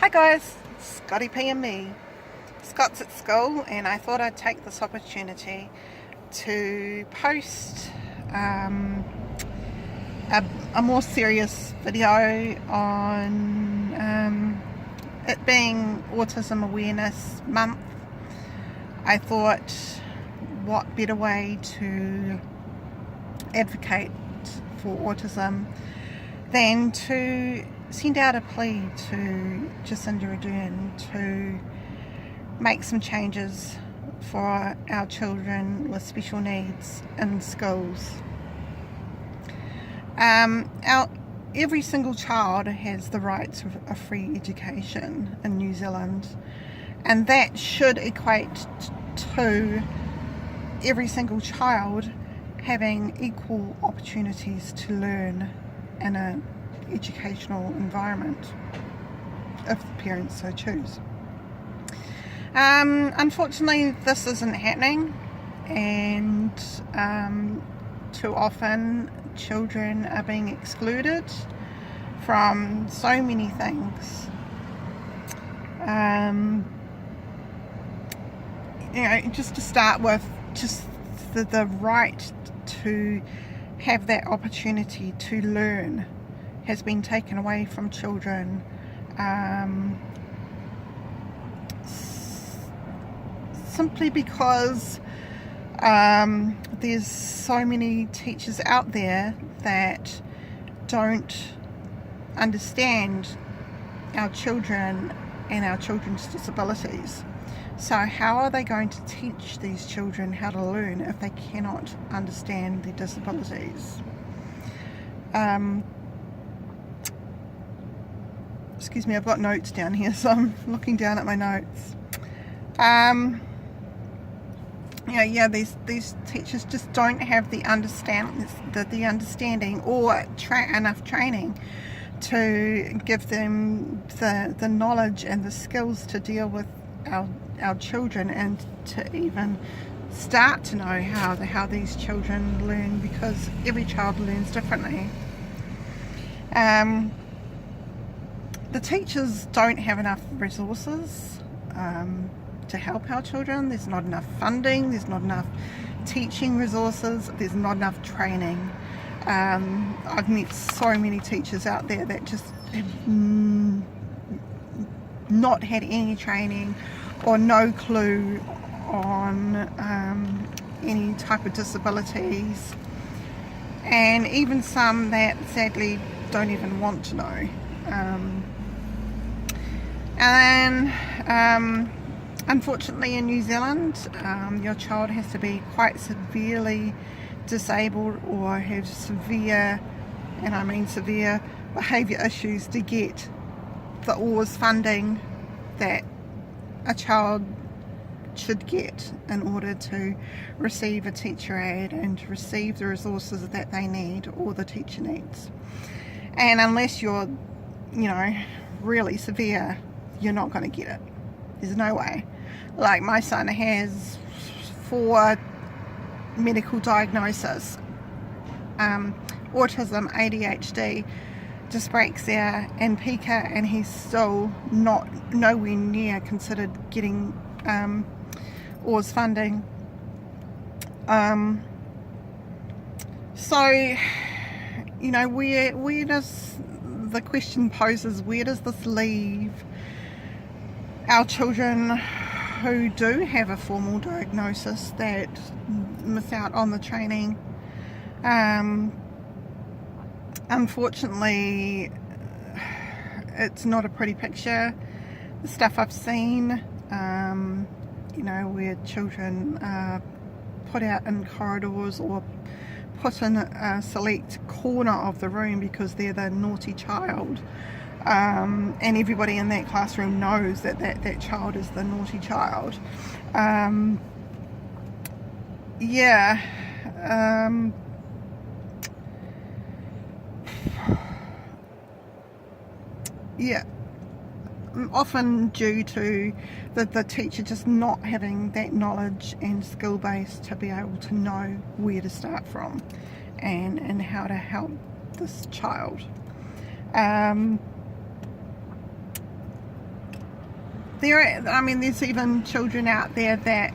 Hi guys, Scotty P and me. Scott's at school and I thought I'd take this opportunity to post a more serious video on it being Autism Awareness Month. I thought, what better way to advocate for autism than to send out a plea to Jacinda Arden to make some changes for our children with special needs in schools. Every single child has the right to a free education in New Zealand, and that should equate to every single child having equal opportunities to learn in an educational environment, if the parents so choose. Unfortunately, this isn't happening, and too often children are being excluded from so many things. Just to start with, just the right to have that opportunity to learn has been taken away from children, simply because there's so many teachers out there that don't understand our children and our children's disabilities. So how are they going to teach these children how to learn if they cannot understand their disabilities? Excuse me, I've got notes down here, so I'm looking down at my notes. These teachers just don't have the understanding or enough training to give them the knowledge and the skills to deal with our children, and to even start to know how these children learn, because every child learns differently. The teachers don't have enough resources to help our children. There's not enough funding, there's not enough teaching resources, there's not enough training. I've met so many teachers out there that just have not had any training or no clue on any type of disabilities, and even some that sadly don't even want to know. Unfortunately in New Zealand, your child has to be quite severely disabled or have severe, and I mean severe, behaviour issues to get the OARS funding that a child should get in order to receive a teacher aid and to receive the resources that they need or the teacher needs. And unless you're, really severe, you're not going to get it. There's no way. Like, my son has 4 medical diagnoses: autism, ADHD, dyspraxia and pica, and he's still nowhere near considered getting OARS funding. Where does the question poses, where does this leave our children who do have a formal diagnosis that miss out on the training? Unfortunately, it's not a pretty picture. The stuff I've seen, where children are put out in corridors or put in a select corner of the room because they're the naughty child, and everybody in that classroom knows that child is the naughty child. Often due to the teacher just not having that knowledge and skill base to be able to know where to start from and how to help this child. there's even children out there that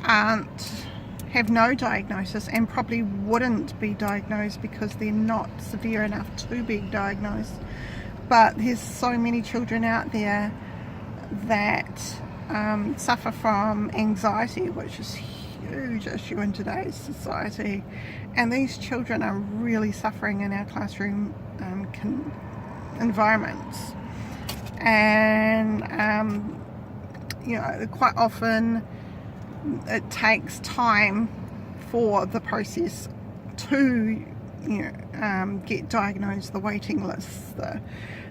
have no diagnosis and probably wouldn't be diagnosed because they're not severe enough to be diagnosed. But there's so many children out there that suffer from anxiety, which is a huge issue in today's society, and these children are really suffering in our classroom environments. And quite often it takes time for the process to get diagnosed, the waiting lists, the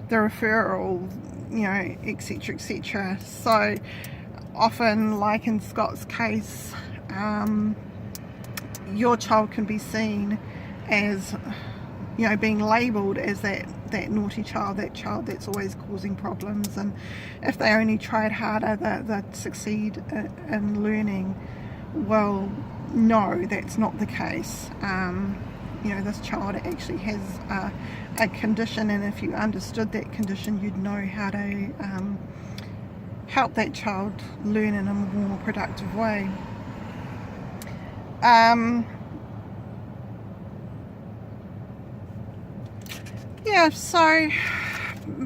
referral, etc, etc. So often, like in Scott's case, your child can be seen as being labelled as that naughty child, that child that's always causing problems, and if they only tried harder they'd succeed in learning. Well, no, that's not the case. This child actually has a condition, and if you understood that condition, you'd know how to help that child learn in a more productive way. So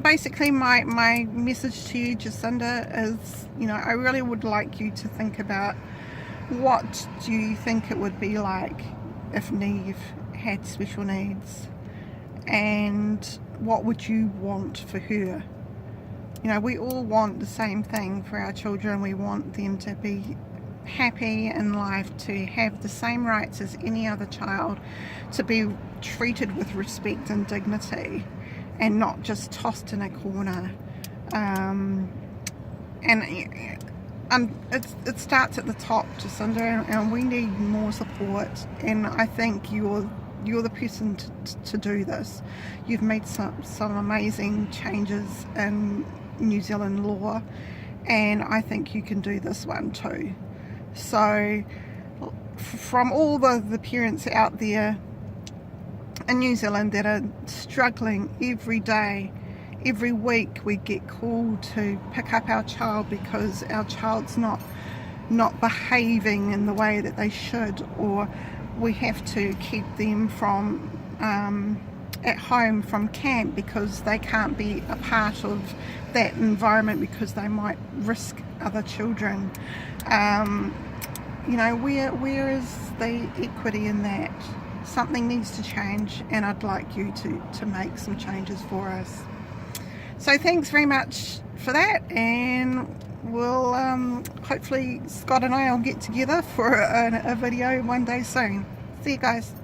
basically my message to you, Jacinda, is I really would like you to think about, what do you think it would be like if Neve had special needs, and what would you want for her? We all want the same thing for our children. We want them to be happy in life, to have the same rights as any other child, to be treated with respect and dignity, and not just tossed in a corner. It starts at the top, Jacinda, and we need more support, and I think you're the person to do this. You've made some amazing changes in New Zealand law, and I think you can do this one too. So from all the parents out there in New Zealand that are struggling every day, every week we get called to pick up our child because our child's not behaving in the way that they should, or we have to keep them from at home from camp because they can't be a part of that environment because they might risk other children. Where is the equity in that? Something needs to change, and I'd like you to make some changes for us. So thanks very much for that, and we'll hopefully Scott and I will get together for a video one day soon. See you guys.